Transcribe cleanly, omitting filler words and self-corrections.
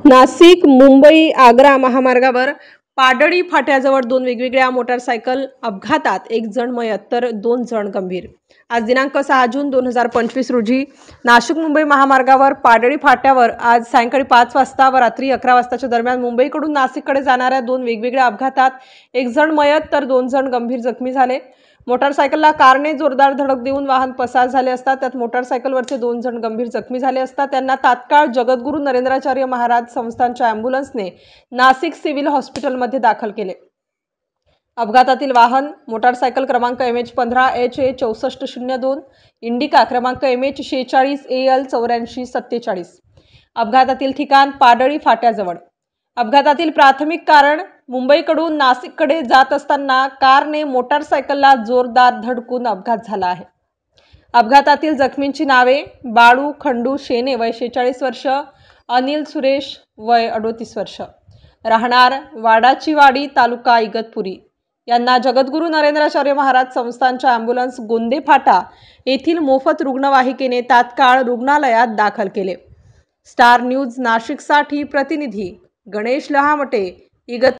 नाशिक मुंबई आग्रा महामार्गावर पाडळी फाट्याजवळ दोन वेगवेगळ्या मोटारसायकल अपघातात एक जण मयत तर 2 जण गंभीर। आज दिनांक 6 जून 2025 रोजी नाशिक मुंबई महामार्गावर पाडळी फाट्यावर आज सायंकाळी 5 वाजता व रात्री 11 वाजताच्या दरम्यान मुंबईकडून नाशिककडे जाणाऱ्या दोन वेगवेगळ्या अपघातात एक जण मयत तर 2 जण गंभीर जखमी झाले। मोटारसायकलला कारने जोरदार धडक देऊन वाहन पसार झाले असता त्यात मोटारसायकलवरचे 2 जण गंभीर जखमी झाले असता त्यांना तात्काळ जगद्गुरू नरेंद्राचार्य महाराज संस्थानच्या ॲम्ब्युलन्सने नाशिक सिव्हिल हॉस्पिटलमध्ये दाखल केले। अपघातातील वाहन मोटारसायकल क्रमांक MH15HA6402 इंडिका क्रमांक MH46AL 8447। अपघातातील ठिकाण पाडळी फाट्याजवळ। अपघातातील प्राथमिक कारण मुंबईकडून नाशिककडे जात असताना कारने मोटारसायकलला जोरदार धडकून अपघात झाला आहे। अपघातातील जखमींची नावे बाळू खंडू शेने वय 46 वर्ष, अनिल सुरेश वय 38 वर्ष, राहणार वाडाचीवाडी तालुका इगतपुरी यांना जगद्गुरू नरेंद्राचार्य महाराज संस्थानच्या ॲम्ब्युलन्स गोंदे फाटा येथील मोफत रुग्णवाहिकेने तात्काळ रुग्णालयात दाखल केले। स्टार न्यूज नाशिकसाठी प्रतिनिधी गणेश लहामटे, इगतपुरी।